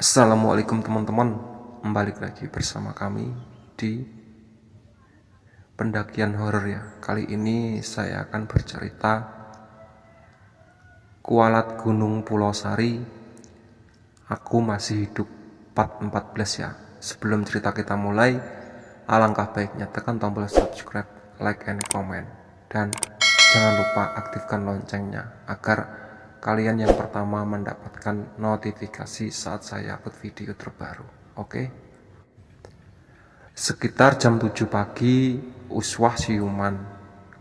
Assalamualaikum teman-teman, balik lagi bersama kami di pendakian horor ya. Kali ini saya akan bercerita kualat Gunung Pulau Sari. Aku masih hidup part 14 ya. Sebelum cerita kita mulai, alangkah baiknya tekan tombol subscribe, like, and comment. Dan jangan lupa aktifkan loncengnya agar kalian yang pertama mendapatkan notifikasi saat saya upload video terbaru. Oke? Sekitar jam 7 pagi, uswah siuman.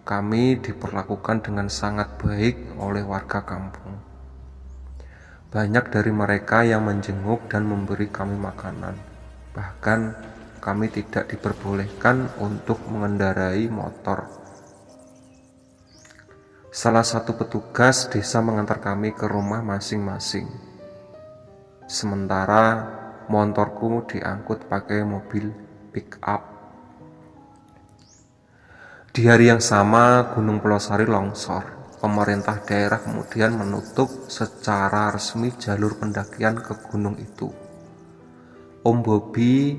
Kami diperlakukan dengan sangat baik oleh warga kampung. Banyak dari mereka yang menjenguk dan memberi kami makanan. Bahkan kami tidak diperbolehkan untuk mengendarai motor. Salah satu petugas desa mengantar kami ke rumah masing-masing. Sementara motorku diangkut pakai mobil pick up. Di hari yang sama, Gunung Pulau Sari longsor. Pemerintah daerah kemudian menutup secara resmi jalur pendakian ke gunung itu. Om Bobi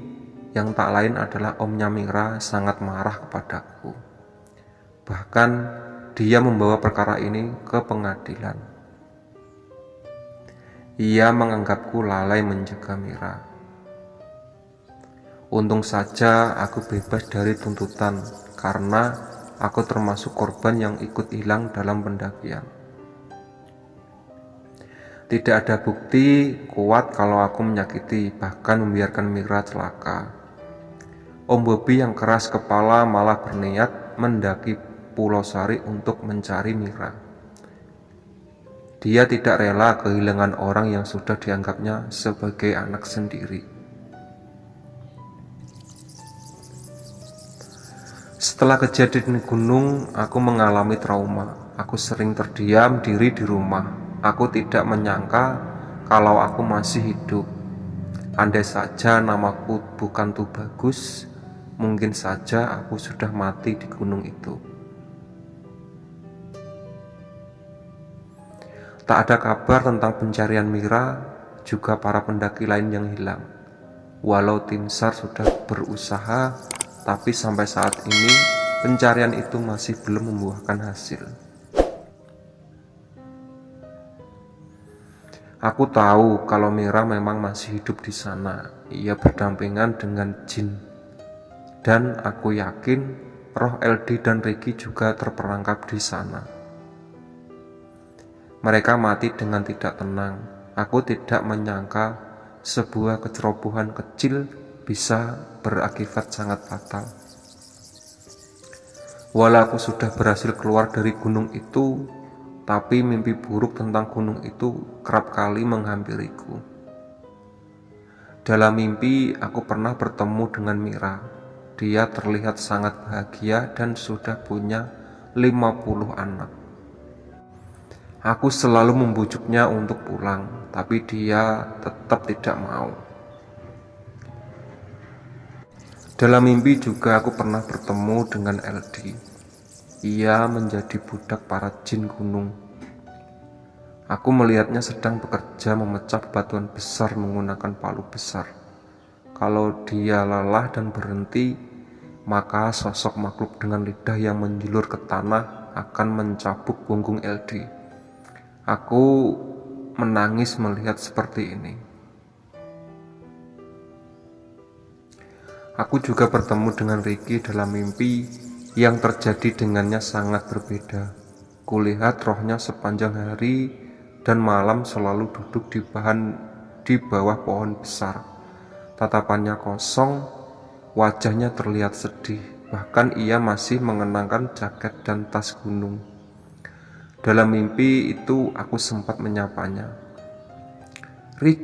yang tak lain adalah omnya Mira sangat marah kepadaku. Bahkan dia membawa perkara ini ke pengadilan. Ia menganggapku lalai menjaga Mira. Untung saja aku bebas dari tuntutan karena aku termasuk korban yang ikut hilang dalam pendakian. Tidak ada bukti kuat kalau aku menyakiti, bahkan membiarkan Mira celaka. Om Bobi yang keras kepala malah berniat mendaki Pulau Sari untuk mencari Mira. Dia tidak rela kehilangan orang yang sudah dianggapnya sebagai anak sendiri. Setelah kejadian di gunung, aku mengalami trauma. Aku sering terdiam diri di rumah. Aku tidak menyangka kalau aku masih hidup. Andai saja namaku bukan Tubagus, mungkin saja aku sudah mati di gunung itu. Tak ada kabar tentang pencarian Mira, juga para pendaki lain yang hilang. Walau tim SAR sudah berusaha, tapi sampai saat ini pencarian itu masih belum membuahkan hasil. Aku tahu kalau Mira memang masih hidup di sana. Ia berdampingan dengan jin. Dan aku yakin roh LD dan Ricky juga terperangkap di sana. Mereka mati dengan tidak tenang. Aku tidak menyangka sebuah kecerobohan kecil bisa berakibat sangat fatal. Walau aku sudah berhasil keluar dari gunung itu, tapi mimpi buruk tentang gunung itu kerap kali menghampiriku. Dalam mimpi, aku pernah bertemu dengan Mira. Dia terlihat sangat bahagia dan sudah punya 50 anak. Aku selalu membujuknya untuk pulang, tapi dia tetap tidak mau. Dalam mimpi juga aku pernah bertemu dengan LD. Ia menjadi budak para jin gunung. Aku melihatnya sedang bekerja memecah batuan besar menggunakan palu besar. Kalau dia lelah dan berhenti, maka sosok makhluk dengan lidah yang menjulur ke tanah akan mencabuk punggung LD. Aku menangis melihat seperti ini. Aku juga bertemu dengan Ricky dalam mimpi yang terjadi dengannya sangat berbeda. Kulihat rohnya sepanjang hari dan malam selalu duduk di bawah pohon besar. Tatapannya kosong, wajahnya terlihat sedih. Bahkan ia masih mengenakan jaket dan tas gunung. Dalam mimpi itu aku sempat menyapanya. "Rick,"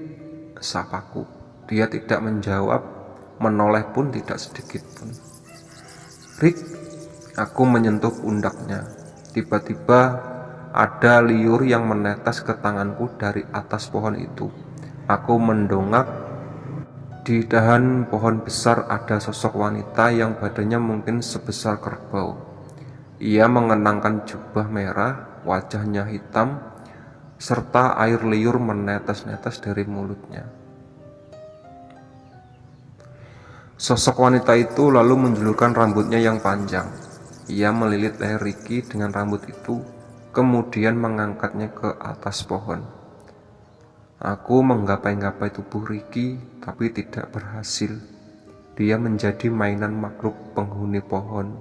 sapaku. Dia tidak menjawab, menoleh pun tidak sedikit pun. "Rick," aku menyentuh pundaknya. Tiba-tiba ada liur yang menetes ke tanganku dari atas pohon itu. Aku mendongak. Di dahan pohon besar ada sosok wanita yang badannya mungkin sebesar kerbau. Ia mengenakan jubah merah, wajahnya hitam, serta air liur menetes-netes dari mulutnya. Sosok wanita itu lalu menjulurkan rambutnya yang panjang. Ia melilit leher Ricky dengan rambut itu, kemudian mengangkatnya ke atas pohon. Aku menggapai-gapai tubuh Ricky, tapi tidak berhasil. Dia menjadi mainan makhluk penghuni pohon.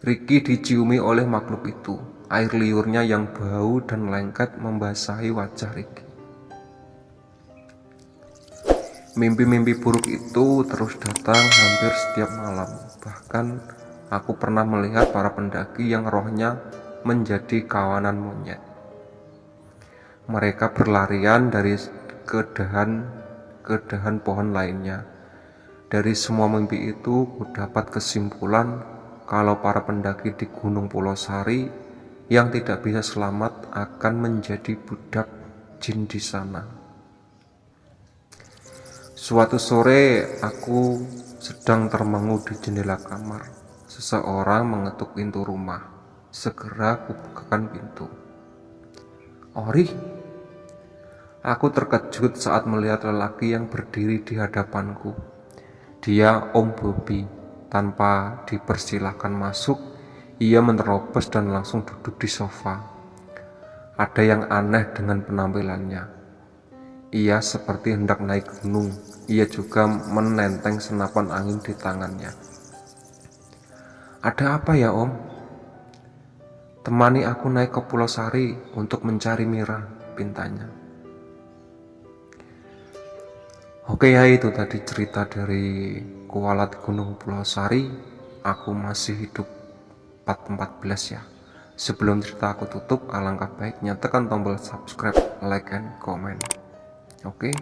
Ricky diciumi oleh makhluk itu. Air liurnya yang bau dan lengket membasahi wajah Ricky. Mimpi-mimpi buruk itu terus datang hampir setiap malam. Bahkan aku pernah melihat para pendaki yang rohnya menjadi kawanan monyet. Mereka berlarian dari kedahan pohon lainnya. Dari semua mimpi itu, kudapat kesimpulan kalau para pendaki di Gunung Pulau Sari yang tidak bisa selamat akan menjadi budak jin di sana. Suatu sore, aku sedang termenung di jendela kamar. Seseorang mengetuk pintu rumah. Segera aku bukakan pintu. "Ori?" Aku terkejut saat melihat lelaki yang berdiri di hadapanku. Dia Om Bobby. Tanpa dipersilahkan masuk, ia menerobos dan langsung duduk di sofa. Ada yang aneh dengan penampilannya. Ia seperti hendak naik gunung. Ia juga menenteng senapan angin di tangannya. "Ada apa ya, Om?" "Temani aku naik ke Pulau Sari untuk mencari Mira," pintanya. Oke ya, itu tadi cerita dari kualat Gunung Pulau Sari. Aku masih hidup 14 ya. Sebelum cerita aku tutup, alangkah baiknya tekan tombol subscribe, like, and comment. Oke.